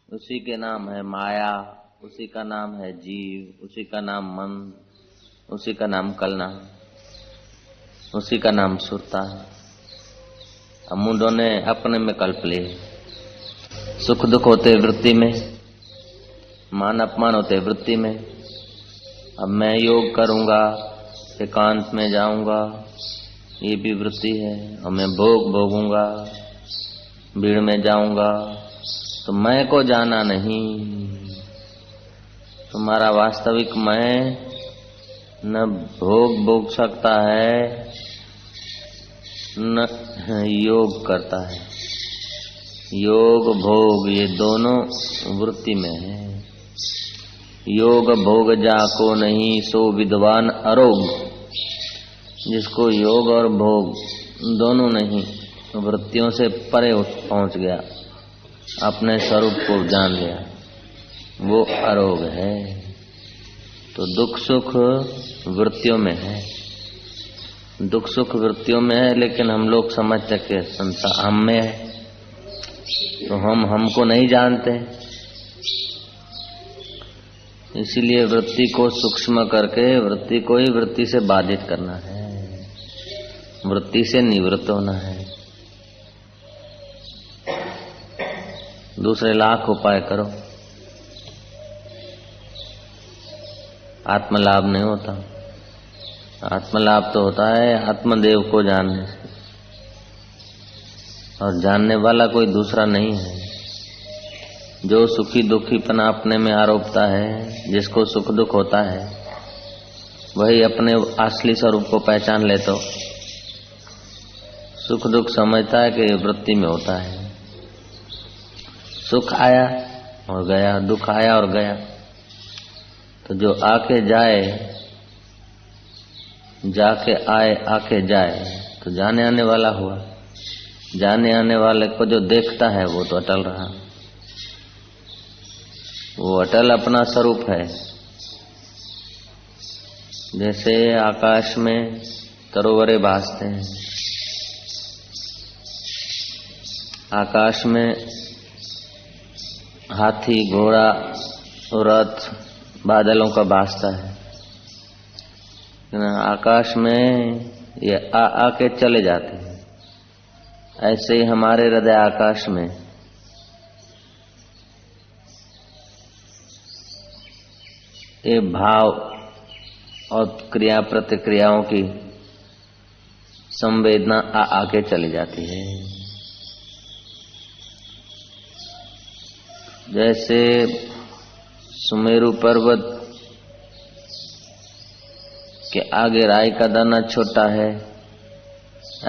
उसी के नाम है माया, उसी का नाम है जीव, उसी का नाम मन, उसी का नाम कलना, उसी का नाम सुरता है। अब मुंडों ने अपने में कल्प लिए। सुख दुख होते वृत्ति में, मान अपमान होते वृत्ति में। अब मैं योग करूंगा, एकांत में जाऊंगा, ये भी वृत्ति है। और मैं भोग भोगूंगा, भीड़ में जाऊंगा, तो मैं को जाना नहीं। तुम्हारा वास्तविक मैं न भोग भोग सकता है न योग करता है। योग भोग ये दोनों वृत्ति में है। योग भोग जाको नहीं सो विद्वान अरोग। जिसको योग और भोग दोनों नहीं, वृत्तियों से परे पहुंच गया, अपने स्वरूप को जान लिया, वो अरोग है। तो दुख सुख वृत्तियों में है, दुख सुख वृत्तियों में है, लेकिन हम लोग समझते कि संसार हम में है, तो हम हमको नहीं जानते। इसीलिए वृत्ति को सूक्ष्म करके वृत्ति को ही वृत्ति से बाधित करना है, वृत्ति से निवृत्त होना है। दूसरे लाख उपाय करो, आत्मलाभ नहीं होता। आत्मलाभ तो होता है आत्मदेव को जानने से, और जानने वाला कोई दूसरा नहीं है। जो सुखी दुखीपना अपने में आरोपता है, जिसको सुख दुख होता है, वही अपने असली स्वरूप को पहचान ले तो सुख दुख समझता है कि वृत्ति में होता है। सुख आया और गया, दुख आया और गया। तो जो आके जाए, जाके आए, आके जाए, तो जाने आने वाला हुआ। जाने आने वाले को जो देखता है वो तो अटल रहा, वो अटल अपना स्वरूप है। जैसे आकाश में तरोवरे भासते हैं, आकाश में हाथी घोड़ा रथ बादलों का भासता है, आकाश में ये आके चले जाते हैं। ऐसे ही हमारे हृदय आकाश में ये भाव और क्रिया प्रतिक्रियाओं की संवेदना आके चली जाती है। जैसे सुमेरु पर्वत के आगे राई का दाना छोटा है,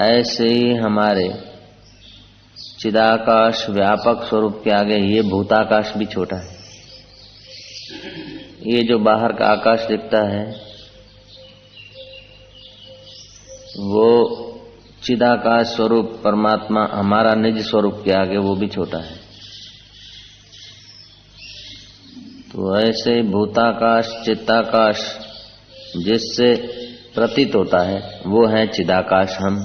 ऐसे ही हमारे चिदाकाश व्यापक स्वरूप के आगे ये भूताकाश भी छोटा है। ये जो बाहर का आकाश दिखता है वो चिदाकाश स्वरूप परमात्मा हमारा निज स्वरूप के आगे वो भी छोटा है। तो ऐसे भूताकाश चित्ताकाश जिससे प्रतीत होता है वो है चिदाकाश हम।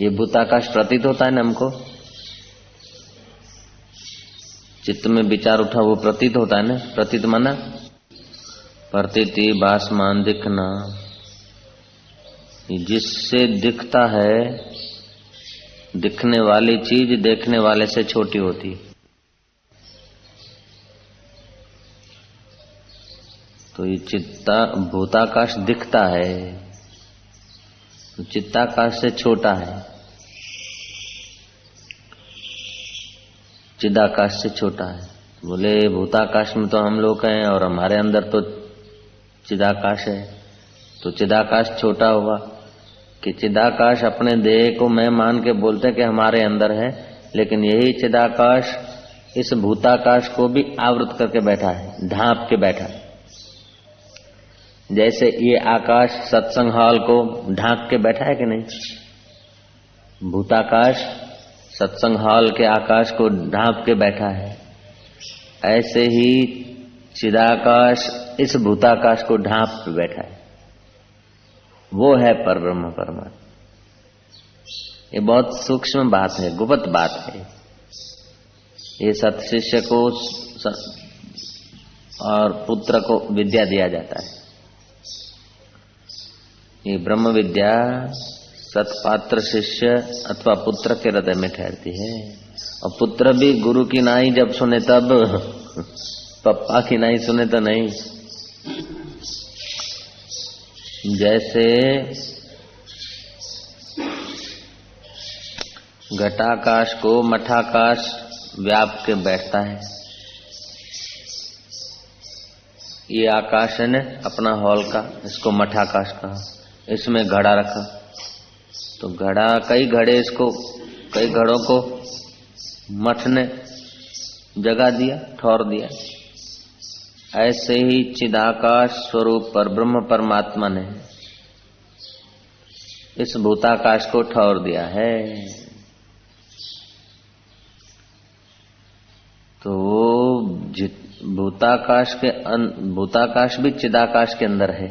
ये भूताकाश प्रतीत होता है ना हमको, चित्त में विचार उठा वो प्रतीत होता है ना। प्रतीत माना प्रतीति भासमान दिखना, जिससे दिखता है, दिखने वाली चीज देखने वाले से छोटी होती है। तो ये चित्ता भूताकाश दिखता है, तो चित्ताकाश से छोटा है, चिदाकाश से छोटा है। बोले भूताकाश में तो हम लोग हैं और हमारे अंदर तो चिदाकाश है, तो चिदाकाश छोटा हुआ कि चिदाकाश अपने देह को मैं मान के बोलते कि हमारे अंदर है, लेकिन यही चिदाकाश इस भूताकाश को भी आवृत करके बैठा है, ढांप के बैठा है। जैसे ये आकाश सत्संग हॉल को ढांक के बैठा है कि नहीं, भूताकाश सत्संग हॉल के आकाश को ढांप के बैठा है, ऐसे ही चिदाकाश इस भूताकाश को ढांप के बैठा है। वो है परब्रह्म परमात्मा। ये बहुत सूक्ष्म बात है, गुप्त बात है। ये सत शिष्य को और पुत्र को विद्या दिया जाता है। ये ब्रह्म विद्या सतपात्र शिष्य अथवा पुत्र के हृदय में ठहरती है। और पुत्र भी गुरु की नाई जब सुने तब, पप्पा की नाई सुने तो नहीं। जैसे घटाकाश को मठाकाश व्याप के बैठता है, ये आकाश है न अपना हॉल का, इसको मठाकाश कहा। इसमें घड़ा रखा तो घड़ा, कई घड़े, इसको कई घड़ों को मठ ने जगा दिया, ठौर दिया। ऐसे ही चिदाकाश स्वरूप पर ब्रह्म परमात्मा ने इस भूताकाश को ठौर दिया है। तो भूताकाश भी चिदाकाश के अंदर है,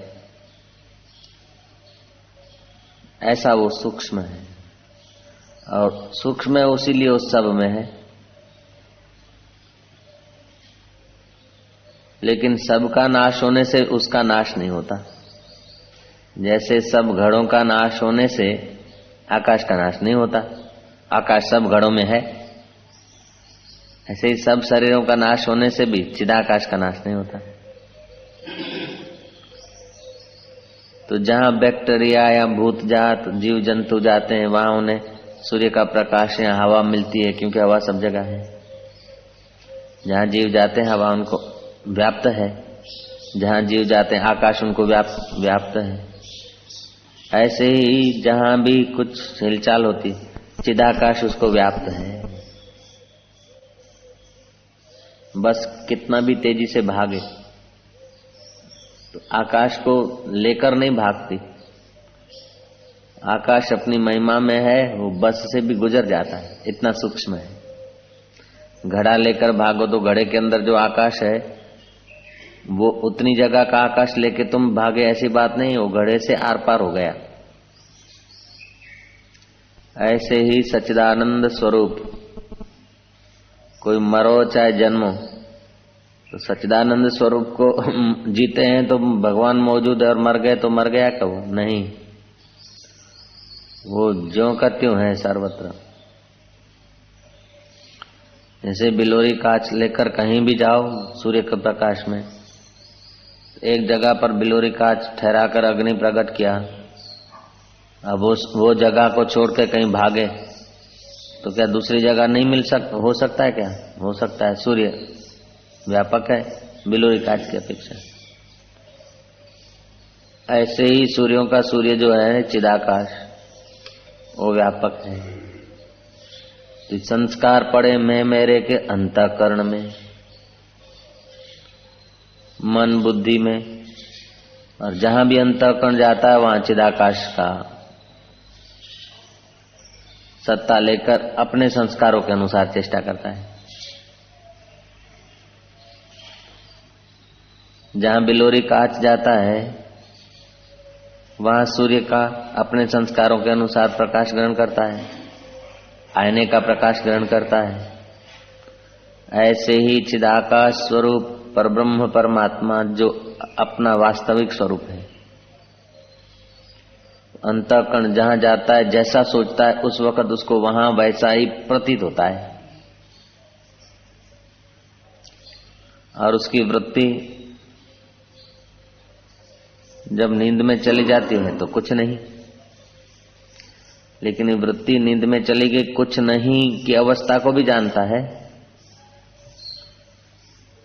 ऐसा वो सूक्ष्म है। और सूक्ष्म है उसीलिए उस सब में है। लेकिन सबका नाश होने से उसका नाश नहीं होता। जैसे सब घड़ों का नाश होने से आकाश का नाश नहीं होता, आकाश सब घड़ों में है, ऐसे ही सब शरीरों का नाश होने से भी चिदाकाश का नाश नहीं होता। तो जहां बैक्टीरिया या भूत जात जीव जंतु जाते हैं वहां उन्हें सूर्य का प्रकाश या हवा मिलती है, क्योंकि हवा सब जगह है। जहां जीव जाते हैं हवा उनको व्याप्त है, जहां जीव जाते हैं आकाश उनको व्याप्त है। ऐसे ही जहां भी कुछ हिलचाल होती चिदाकाश उसको व्याप्त है। बस कितना भी तेजी से भागे तो आकाश को लेकर नहीं भागती। आकाश अपनी महिमा में है, वो बस से भी गुजर जाता है, इतना सूक्ष्म है। घड़ा लेकर भागो तो घड़े के अंदर जो आकाश है वो उतनी जगह का आकाश लेके तुम भागे, ऐसी बात नहीं, वो घड़े से आर पार हो गया। ऐसे ही सच्चिदानंद स्वरूप, कोई मरो चाहे जन्मो, तो सच्चिदानंद स्वरूप को जीते हैं तो भगवान मौजूद है, और मर गए तो मर गया क्या? वो नहीं, वो ज्यों का त्यों है सर्वत्र। जैसे बिलोरी कांच लेकर कहीं भी जाओ सूर्य के प्रकाश में, एक जगह पर बिलोरी कांच ठहराकर अग्नि प्रकट किया, अब वो जगह को छोड़ के कहीं भागे तो क्या दूसरी जगह नहीं हो सकता है क्या? हो सकता है। सूर्य व्यापक है बिलोरी कांच की अपेक्षा। ऐसे ही सूर्यों का सूर्य जो है चिदाकाश, वो व्यापक है। तो संस्कार पड़े मैं मेरे के अंतःकरण में, मन बुद्धि में, और जहां भी अंतःकरण जाता है वहां चिदाकाश का सत्ता लेकर अपने संस्कारों के अनुसार चेष्टा करता है। जहां बिलोरी कांच जाता है वहां सूर्य का अपने संस्कारों के अनुसार प्रकाश ग्रहण करता है, आईने का प्रकाश ग्रहण करता है। ऐसे ही चिदाकाश स्वरूप परब्रह्म परमात्मा जो अपना वास्तविक स्वरूप है, अंतःकरण जहां जाता है जैसा सोचता है उस वक्त उसको वहां वैसा ही प्रतीत होता है, और उसकी वृत्ति जब नींद में चली जाती है तो कुछ नहीं, लेकिन ये वृत्ति नींद में चली गई कुछ नहीं की अवस्था को भी जानता है।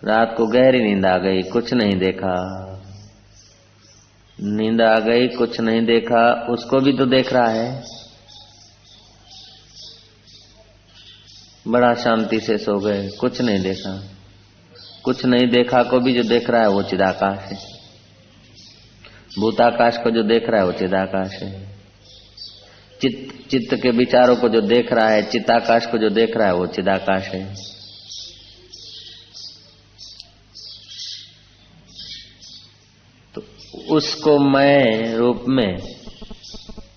रात को गहरी नींद आ गई, कुछ नहीं देखा, नींद आ गई, कुछ नहीं देखा, उसको भी तो देख रहा है, बड़ा शांति से सो गए, कुछ नहीं देखा। कुछ नहीं देखा को भी जो देख रहा है वो चिदाकाश है। भूताकाश को जो देख रहा है वो चिदाकाश है। चित्त के विचारों को जो देख रहा है, चित्ताकाश को जो देख रहा है वो चिदाकाश है। तो उसको मैं रूप में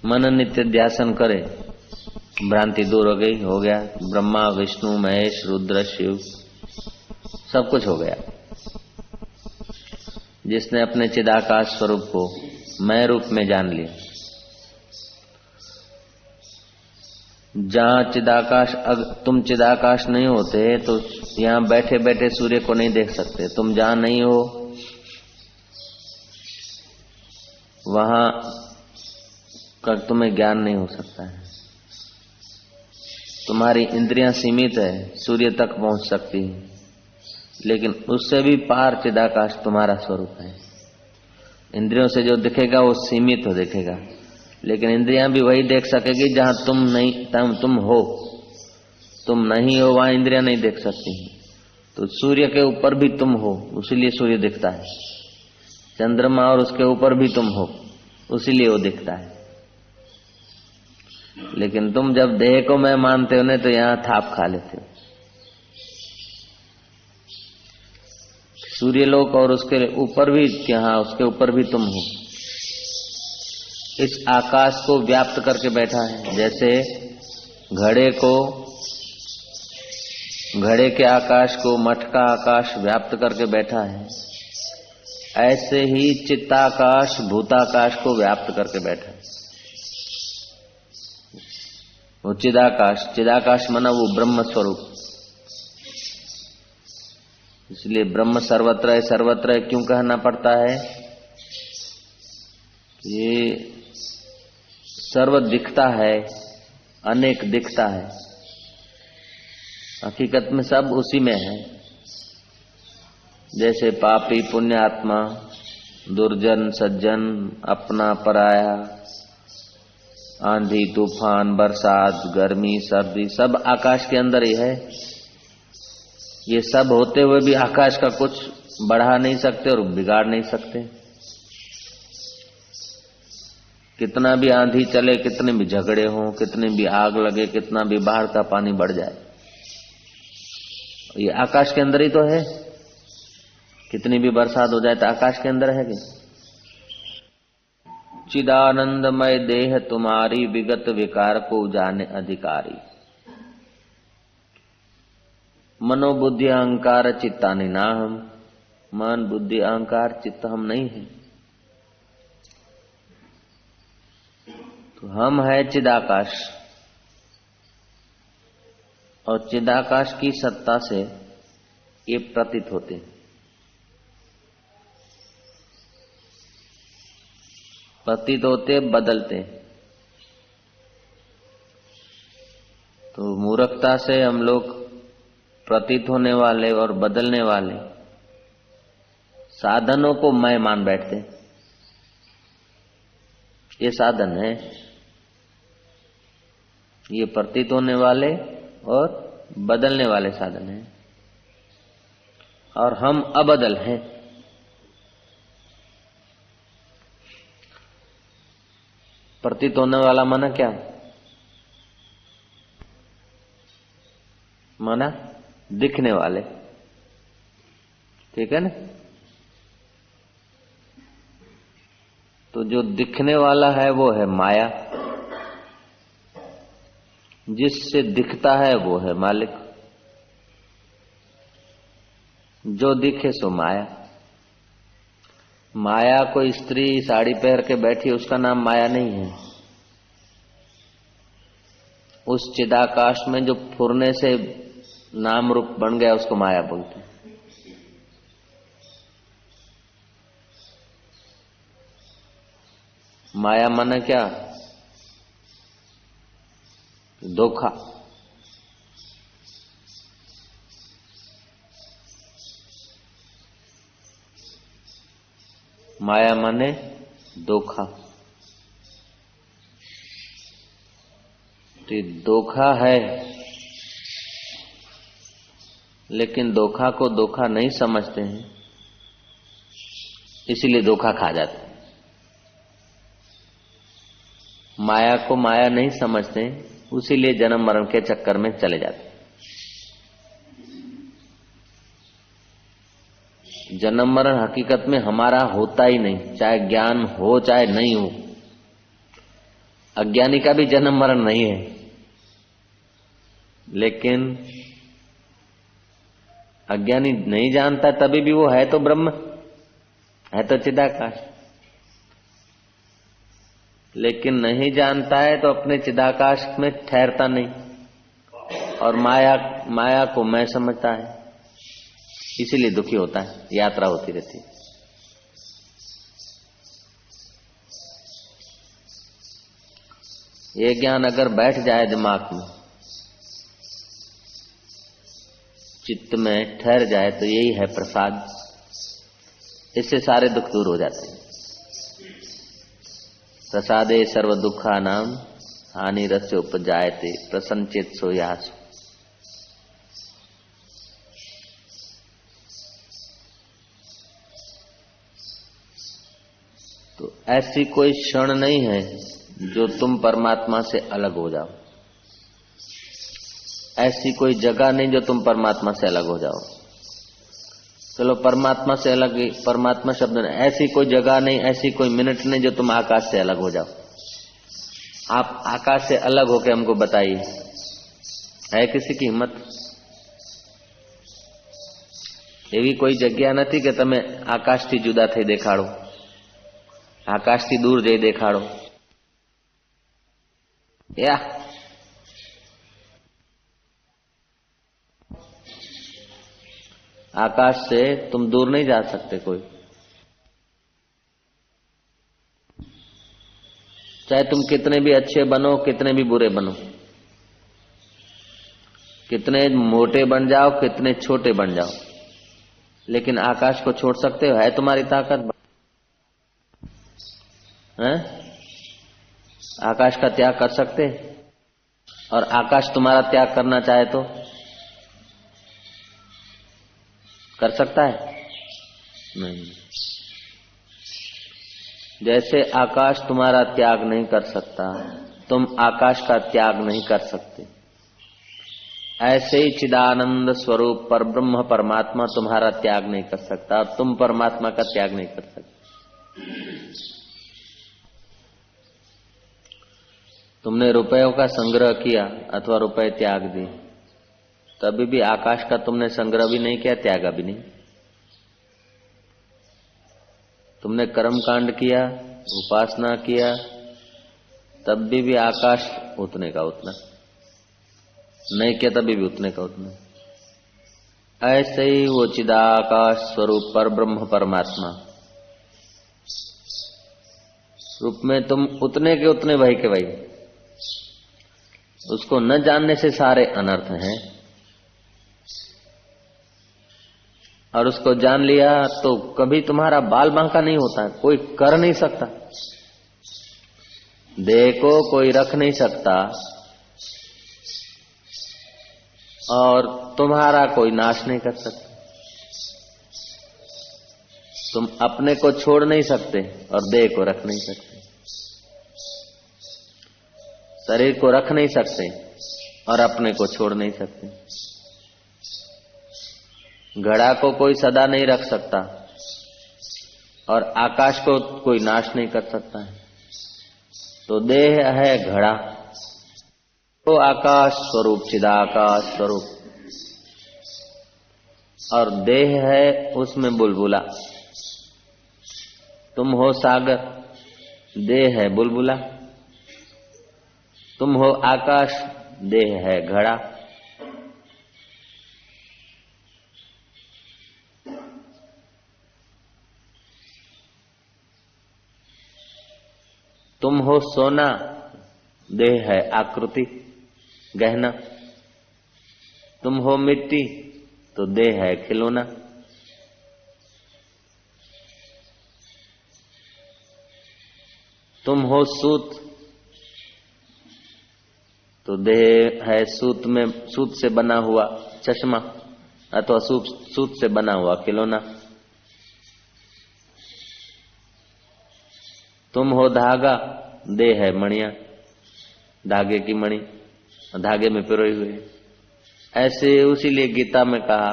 मन नित्य ध्यासन करे भ्रांति दूर हो गई, हो गया। ब्रह्मा विष्णु महेश रुद्र शिव सब कुछ हो गया। जिसने अपने चिदाकाश स्वरूप को मैं रूप में जान लिया। जहां चिदाकाश, तुम चिदाकाश नहीं होते तो यहां बैठे बैठे सूर्य को नहीं देख सकते। तुम जहां नहीं हो वहां का तुम्हें ज्ञान नहीं हो सकता है। तुम्हारी इंद्रियां सीमित है, सूर्य तक पहुंच सकती है, लेकिन उससे भी पार चिदाकाश तुम्हारा स्वरूप है। इंद्रियों से जो दिखेगा वो सीमित हो दिखेगा, लेकिन इंद्रियां भी वही देख सकेगी जहां तुम नहीं, तुम हो। तुम नहीं हो वहां इंद्रियां नहीं देख सकती। तो सूर्य के ऊपर भी तुम हो, उसीलिए सूर्य दिखता है। चंद्रमा और उसके ऊपर भी तुम हो, उसीलिए वो दिखता है। लेकिन तुम जब देह को मैं मानते हो ना तो यहां थाप खा लेते हो। सूर्यलोक और उसके ऊपर भी, यहाँ उसके ऊपर भी तुम हो। इस आकाश को व्याप्त करके बैठा है। जैसे घड़े के आकाश को मठ का आकाश व्याप्त करके बैठा है, ऐसे ही चित्ताकाश भूताकाश को व्याप्त करके बैठा है। वो चिदाकाश, चिदाकाश माना वो ब्रह्म स्वरूप। इसलिए ब्रह्म सर्वत्र है। सर्वत्र क्यों कहना पड़ता है? ये सर्व दिखता है, अनेक दिखता है, हकीकत में सब उसी में है। जैसे पापी पुण्यात्मा, दुर्जन सज्जन, अपना पराया, आंधी तूफान बरसात गर्मी सर्दी सब आकाश के अंदर ही है। ये सब होते हुए भी आकाश का कुछ बढ़ा नहीं सकते और बिगाड़ नहीं सकते। कितना भी आंधी चले, कितने भी झगड़े हों, कितने भी आग लगे, कितना भी बाहर का पानी बढ़ जाए, ये आकाश के अंदर ही तो है। कितनी भी बरसात हो जाए तो आकाश के अंदर है कि चिदानंदमय देह तुम्हारी, विगत विकार को जाने अधिकारी। मनोबुद्धि अहंकार चित्तानि नाहम। मन बुद्धि अहंकार चित्त हम नहीं है। तो हम है चिदाकाश, और चिदाकाश की सत्ता से ये प्रतीत होते हैं। प्रतीत होते बदलते। तो मूर्खता से हम लोग प्रतीत होने वाले और बदलने वाले साधनों को मैं मान बैठते। ये साधन है, ये प्रतीत होने वाले और बदलने वाले साधन हैं, और हम अबदल हैं। प्रतीत होने वाला माना क्या? माना दिखने वाले, ठीक है ना? तो जो दिखने वाला है वो है माया, जिससे दिखता है वो है मालिक। जो दिखे सो माया। माया कोई स्त्री साड़ी पहन के बैठी उसका नाम माया नहीं है। उस चिदाकाश में जो फुरने से नाम रूप बन गया उसको माया बोलते हैं। माया माना क्या? धोखा। माया माने धोखा। तो धोखा है, लेकिन धोखा को धोखा नहीं समझते हैं, इसीलिए धोखा खा जाते हैं। माया को माया नहीं समझते, उसीलिए जन्म मरण के चक्कर में चले जाते। जन्म मरण हकीकत में हमारा होता ही नहीं, चाहे ज्ञान हो चाहे नहीं हो। अज्ञानी का भी जन्म मरण नहीं है, लेकिन अज्ञानी नहीं जानता, तभी भी वो है तो ब्रह्म, है तो चिदाकाश। लेकिन नहीं जानता है तो अपने चिदाकाश में ठहरता नहीं, और माया को मैं समझता है, इसीलिए दुखी होता है, यात्रा होती रहती है। ये ज्ञान अगर बैठ जाए दिमाग में, चित्त में ठहर जाए, तो यही है प्रसाद। इससे सारे दुख दूर हो जाते हैं। प्रसादे सर्व दुखा नाम हानि रस्य उपजायते प्रसन्नचेत सो यासु। तो ऐसी कोई क्षण नहीं है जो तुम परमात्मा से अलग हो जाओ, ऐसी कोई जगह नहीं जो तुम परमात्मा से अलग हो जाओ। चलो परमात्मा से अलग, परमात्मा शब्द नहीं, ऐसी कोई जगह नहीं, ऐसी कोई मिनट नहीं जो तुम आकाश से अलग हो जाओ। आप आकाश से अलग होकर हमको बताइए, है किसी की हिम्मत? एवी कोई जग्या नहीं कि तमे आकाश थी जुदा थई देखाड़ो, आकाश थी दूर जई देखाड़ो। या आकाश से तुम दूर नहीं जा सकते कोई, चाहे तुम कितने भी अच्छे बनो, कितने भी बुरे बनो, कितने मोटे बन जाओ, कितने छोटे बन जाओ, लेकिन आकाश को छोड़ सकते हो? है तुम्हारी ताकत? हैं? आकाश का त्याग कर सकते? और आकाश तुम्हारा त्याग करना चाहे तो कर सकता है? नहीं। जैसे आकाश तुम्हारा त्याग नहीं कर सकता, तुम आकाश का त्याग नहीं कर सकते, ऐसे ही चिदानंद स्वरूप परब्रह्म परमात्मा तुम्हारा त्याग नहीं कर सकता, और तुम परमात्मा का त्याग नहीं कर सकते। तुमने रुपयों का संग्रह किया अथवा रुपए त्याग दिए, तभी भी आकाश का तुमने संग्रह भी नहीं किया, त्यागा भी नहीं। तुमने कर्म कांड किया, उपासना किया, तब भी आकाश उतने का उतना नहीं किया, तभी भी उतने का उतना। ऐसे ही वो चिदाकाश स्वरूप पर ब्रह्म परमात्मा रूप में तुम उतने के उतने वही के वही। उसको न जानने से सारे अनर्थ हैं, और उसको जान लिया तो कभी तुम्हारा बाल बांका नहीं होता है, कोई कर नहीं सकता, देह को कोई रख नहीं सकता, और तुम्हारा कोई नाश नहीं कर सकता। तुम अपने को छोड़ नहीं सकते और देह को रख नहीं सकते, शरीर को रख नहीं सकते और अपने को छोड़ नहीं सकते। घड़ा को कोई सदा नहीं रख सकता और आकाश को कोई नाश नहीं कर सकता है। तो देह है घड़ा, तो आकाश स्वरूप चिदाकाश स्वरूप, और देह है उसमें बुलबुला। तुम हो सागर, देह है बुलबुला। तुम हो आकाश, देह है घड़ा। तुम हो सोना, देह है आकृति गहना। तुम हो मिट्टी, तो देह है खिलौना। तुम हो सूत, तो देह है सूत से बना हुआ चश्मा अथवा सूत से बना हुआ खिलौना। तुम हो धागा, देह है मणिया, धागे की मणि, धागे में पिरोई हुई। ऐसे उसीलिए गीता में कहा,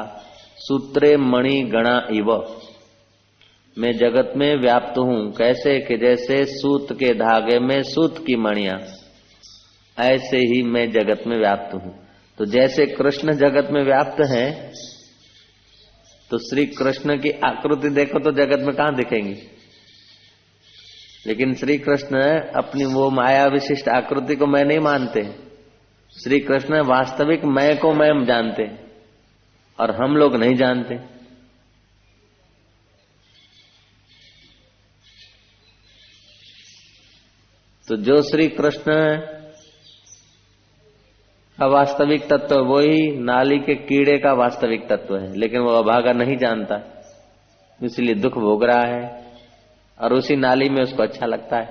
सूत्रे मणि गणा इव, मैं जगत में व्याप्त हूं। कैसे कि जैसे सूत के धागे में सूत की मणियां, ऐसे ही मैं जगत में व्याप्त हूं। तो जैसे कृष्ण जगत में व्याप्त है, तो श्री कृष्ण की आकृति देखो तो जगत में कहां दिखेंगी। लेकिन श्री कृष्ण अपनी वो माया विशिष्ट आकृति को मैं नहीं मानते। श्री कृष्ण वास्तविक मैं को मैं जानते और हम लोग नहीं जानते। तो जो श्री कृष्ण का वास्तविक तत्व वही नाली के कीड़े का वास्तविक तत्व है, लेकिन वो अभागा नहीं जानता, इसलिए दुख भोग रहा है और उसी नाली में उसको अच्छा लगता है।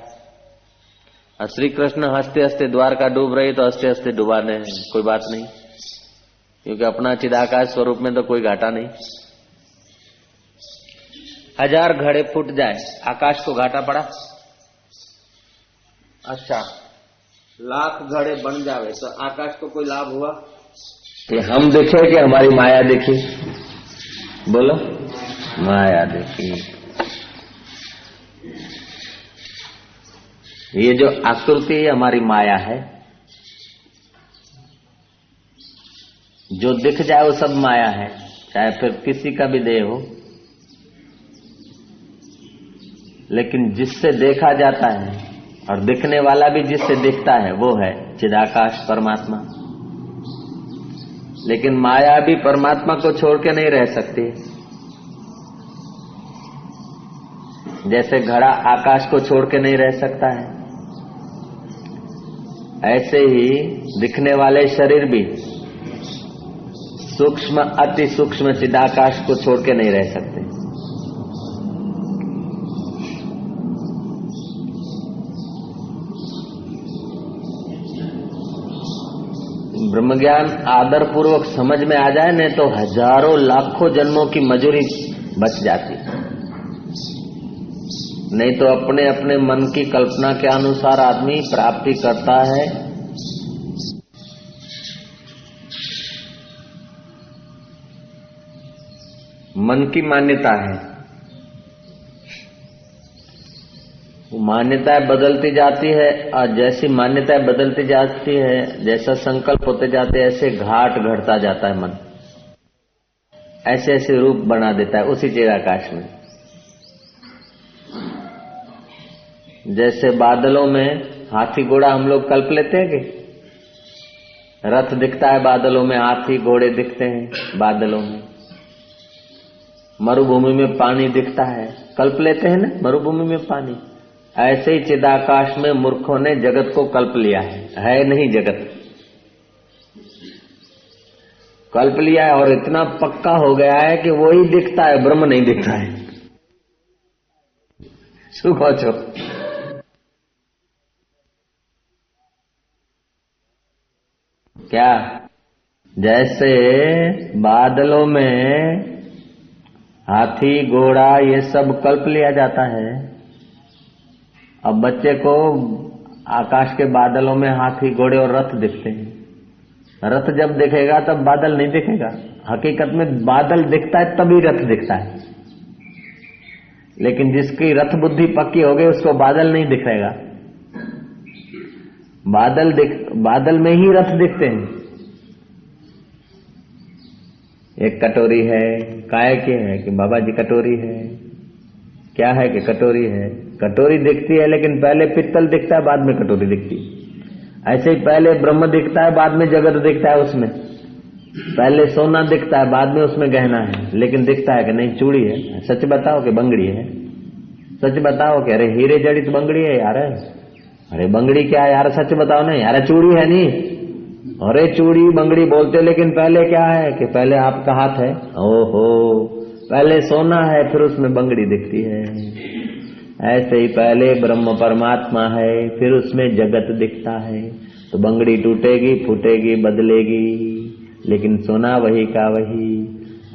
और श्री कृष्ण हंसते हंसते द्वारका डूब रही तो हंसते हंसते डुबाने हैं, कोई बात नहीं, क्योंकि अपना चिदाकाश स्वरूप में तो कोई घाटा नहीं। 1000 घड़े फूट जाए, आकाश को घाटा पड़ा? अच्छा, 1,00,000 घड़े बन जावे तो आकाश को कोई लाभ हुआ? कि हम देखे कि हमारी माया देखी? बोलो, माया देखी। ये जो आकृति हमारी माया है, जो दिख जाए वो सब माया है, चाहे फिर किसी का भी देह हो। लेकिन जिससे देखा जाता है और दिखने वाला भी जिससे दिखता है वो है चिदाकाश परमात्मा। लेकिन माया भी परमात्मा को छोड़ के नहीं रह सकती। जैसे घड़ा आकाश को छोड़ के नहीं रह सकता है, ऐसे ही दिखने वाले शरीर भी सूक्ष्म अति सूक्ष्म चिदाकाश को छोड़ के नहीं रह सकते। ब्रह्मज्ञान आदर पूर्वक समझ में आ जाए न तो हजारों लाखों जन्मों की मजूरी बच जाती। नहीं तो अपने अपने मन की कल्पना के अनुसार आदमी प्राप्ति करता है। मन की मान्यता है, मान्यताएं बदलती जाती है और जैसी मान्यताएं बदलती जाती है, जैसा संकल्प होते जाते ऐसे घाट घड़ता जाता है मन, ऐसे ऐसे रूप बना देता है उसी चिदाकाश में। जैसे बादलों में हाथी घोड़ा हम लोग कल्प लेते हैं कि रथ दिखता है बादलों में, हाथी घोड़े दिखते हैं बादलों में। मरुभूमि में पानी दिखता है, कल्प लेते हैं ना मरुभूमि में पानी। ऐसे ही चिदाकाश में मूर्खों ने जगत को कल्प लिया है नहीं जगत, कल्प लिया है और इतना पक्का हो गया है कि वो ही दिखता है, ब्रह्म नहीं दिखता है। શું કહો છો? क्या? जैसे बादलों में हाथी घोड़ा ये सब कल्प लिया जाता है। अब बच्चे को आकाश के बादलों में हाथी घोड़े और रथ दिखते हैं। रथ जब दिखेगा तब बादल नहीं दिखेगा। हकीकत में बादल दिखता है तभी रथ दिखता है। लेकिन जिसकी रथ बुद्धि पक्की हो गई उसको बादल नहीं दिखेगा। बादल में ही रथ दिखते हैं। एक कटोरी है, काय की है कि बाबा जी कटोरी है, क्या है कि कटोरी है। कटोरी दिखती है लेकिन पहले पित्तल दिखता है, बाद में कटोरी दिखती है। ऐसे ही पहले ब्रह्म दिखता है, बाद में जगत दिखता है। उसमें पहले सोना दिखता है, बाद में उसमें गहना है, लेकिन दिखता है कि नहीं चूड़ी है। सच बताओ कि बंगड़ी है। सच बताओ कि अरे हीरे जड़ित बंगड़ी है यार। अरे बंगड़ी क्या है यार, सच बताओ ना यार, चूड़ी है नहीं। अरे चूड़ी बंगड़ी बोलते, लेकिन पहले क्या है कि पहले आपका हाथ है। ओहो, पहले सोना है फिर उसमें बंगड़ी दिखती है। ऐसे ही पहले ब्रह्म परमात्मा है, फिर उसमें जगत दिखता है। तो बंगड़ी टूटेगी, फूटेगी, बदलेगी, लेकिन सोना वही का वही।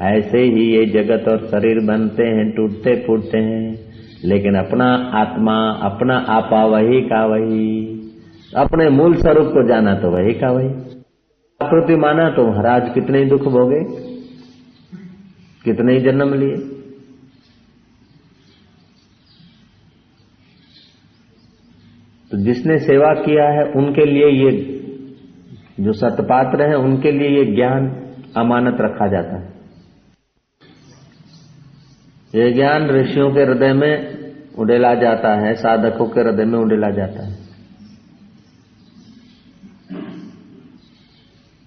ऐसे ही ये जगत और शरीर बनते हैं, टूटते फूटते हैं, लेकिन अपना आत्मा, अपना आपा वही का वही। अपने मूल स्वरूप को जाना तो वही का वही। आकृति माना तो महाराज कितने ही दुख भोगे, कितने ही जन्म लिए। तो जिसने सेवा किया है उनके लिए ये जो सतपात्र है उनके लिए ये ज्ञान अमानत रखा जाता है। ये ज्ञान ऋषियों के हृदय में उड़ेला जाता है, साधकों के हृदय में उड़ेला जाता है।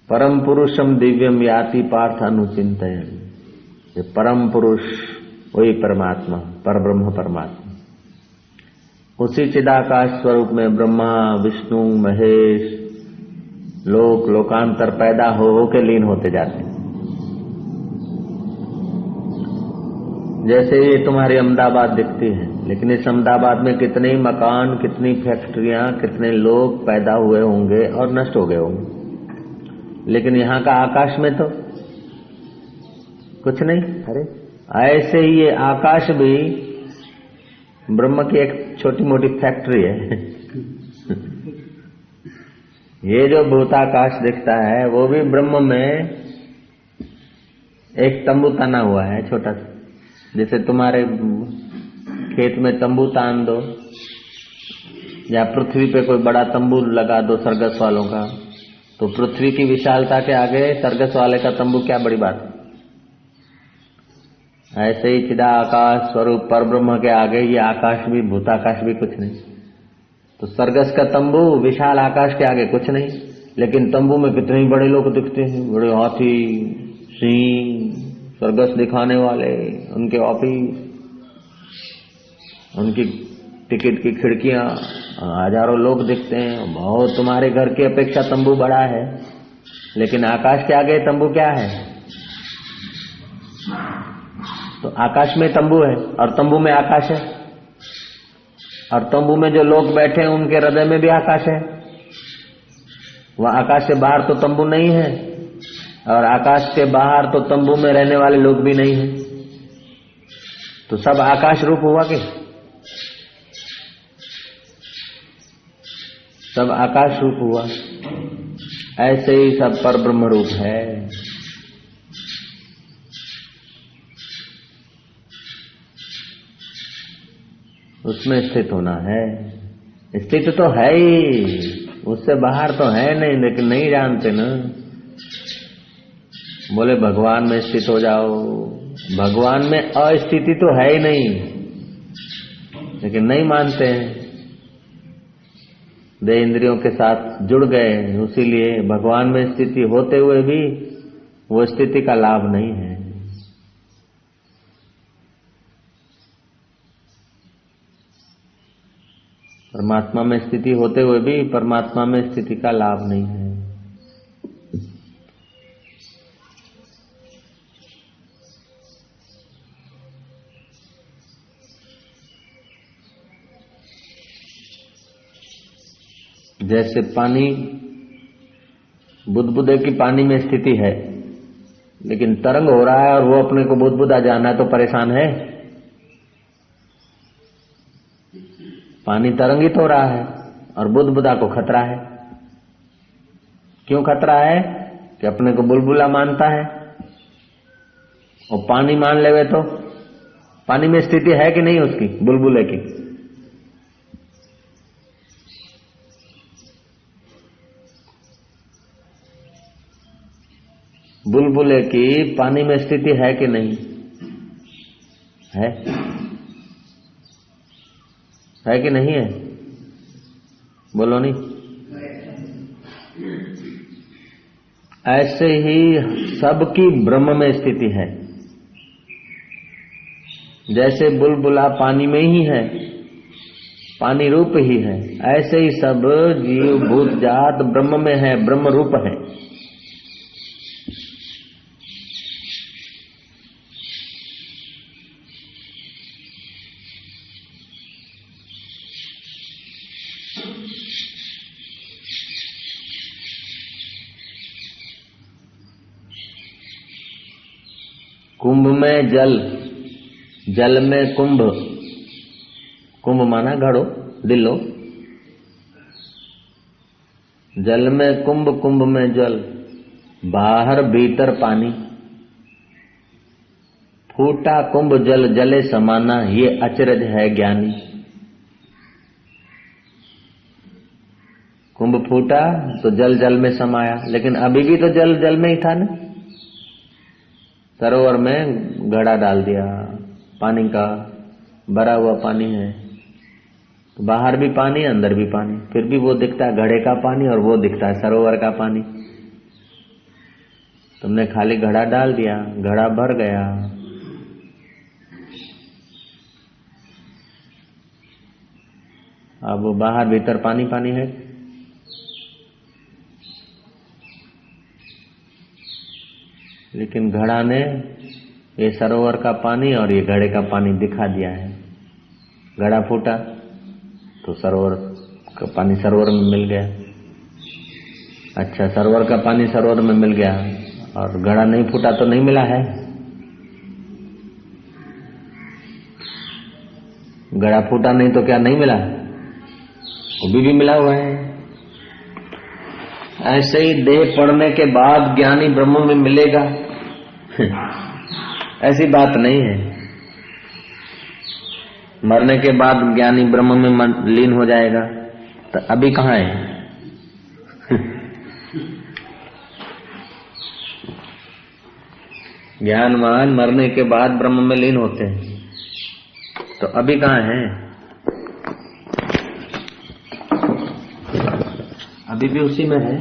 परम पुरुषम दिव्यम याति पार्थ अनुचिंतयन्। ये परम पुरुष वही परमात्मा, परब्रह्म परमात्मा, उसी चिदाकाश स्वरूप में ब्रह्मा विष्णु महेश लोक लोकांतर पैदा हो के लीन होते जाते हैं। जैसे ये तुम्हारी अहमदाबाद दिखती है, लेकिन इस अहमदाबाद में कितने मकान, कितनी फैक्ट्रियां, कितने लोग पैदा हुए होंगे और नष्ट हो गए होंगे, लेकिन यहाँ का आकाश में तो कुछ नहीं। अरे ऐसे ही ये आकाश भी ब्रह्म की एक छोटी मोटी फैक्ट्री है। ये जो भूताकाश दिखता है वो भी ब्रह्म में एक तंबू तना हुआ है छोटा सा। जैसे तुम्हारे खेत में तंबू तान दो या पृथ्वी पे कोई बड़ा तंबू लगा दो सर्कस वालों का, तो पृथ्वी की विशालता के आगे सर्कस वाले का तंबू क्या बड़ी बात है। ऐसे ही चिदाकाश स्वरूप परब्रह्म के आगे ये आकाश भी भूताकाश भी कुछ नहीं। तो सर्कस का तंबू विशाल आकाश के आगे कुछ नहीं, लेकिन तंबू में कितने ही बड़े लोग दिखते हैं, बड़े हाथी, सिंह, सर्कस दिखाने वाले, उनके ऑफिस, उनकी टिकट की खिड़कियां, हजारों लोग दिखते हैं। बहुत तुम्हारे घर की अपेक्षा तंबू बड़ा है, लेकिन आकाश के आगे तंबू क्या है। तो आकाश में तंबू है और तंबू में आकाश है, और तंबू में जो लोग बैठे हैं उनके हृदय में भी आकाश है। वह आकाश से बाहर तो तंबू नहीं है, और आकाश के बाहर तो तंबू में रहने वाले लोग भी नहीं है। तो सब आकाश रूप हुआ कि सब आकाश रूप हुआ। ऐसे ही सब परब्रह्म रूप है। उसमें स्थित होना है। स्थित तो है ही, उससे बाहर तो है नहीं, लेकिन नहीं जानते ना। बोले भगवान में स्थित हो जाओ, भगवान में अस्थिति तो है ही नहीं, लेकिन नहीं मानते हैं। देह इंद्रियों के साथ जुड़ गए, उसीलिए भगवान में स्थिति होते हुए भी वो स्थिति का लाभ नहीं है। परमात्मा में स्थिति होते हुए भी परमात्मा में स्थिति का लाभ नहीं है। जैसे पानी, बुदबुदे की पानी में स्थिति है, लेकिन तरंग हो रहा है और वो अपने को बुदबुदा जाना है तो परेशान है। पानी तरंगित हो रहा है और बुदबुदा को खतरा है। क्यों खतरा है? कि अपने को बुलबुला मानता है, और पानी मान लेवे तो पानी में स्थिति है कि नहीं उसकी, बुलबुले की। बुलबुले की पानी में स्थिति है कि नहीं है? है कि नहीं है? बोलो नहीं। ऐसे ही सबकी ब्रह्म में स्थिति है। जैसे बुलबुला पानी में ही है, पानी रूप ही है, ऐसे ही सब जीव भूत जात ब्रह्म में है, ब्रह्म रूप है। कुंभ में जल, जल में कुंभ, कुंभ माना घड़ो, दिलो। जल में कुंभ, कुंभ में जल, बाहर भीतर पानी। फूटा कुंभ जल जले समाना, ये अचरज है ज्ञानी। कुंभ फूटा तो जल जल में समाया, लेकिन अभी भी तो जल जल में ही था ना। सरोवर में घड़ा डाल दिया, पानी का भरा हुआ पानी है, तो बाहर भी पानी अंदर भी पानी, फिर भी वो दिखता है घड़े का पानी और वो दिखता है सरोवर का पानी। तुमने खाली घड़ा डाल दिया, घड़ा भर गया, अब वो बाहर भीतर पानी पानी है। लेकिन घड़ा ने ये सरोवर का पानी और ये घड़े का पानी दिखा दिया है। घड़ा फूटा तो सरोवर का पानी सरोवर में मिल गया। अच्छा, सरोवर का पानी सरोवर में मिल गया और घड़ा नहीं फूटा तो नहीं मिला है। घड़ा फूटा नहीं तो क्या नहीं मिला, वो भी मिला हुआ है। ऐसे ही देह पड़ने के बाद ज्ञानी ब्रह्म में मिलेगा ऐसी बात नहीं है। मरने के बाद ज्ञानी ब्रह्म में लीन हो जाएगा, तो अभी कहाँ है ज्ञानवान मरने के बाद ब्रह्म में लीन होते हैं, तो अभी कहाँ है? अभी भी उसी में है।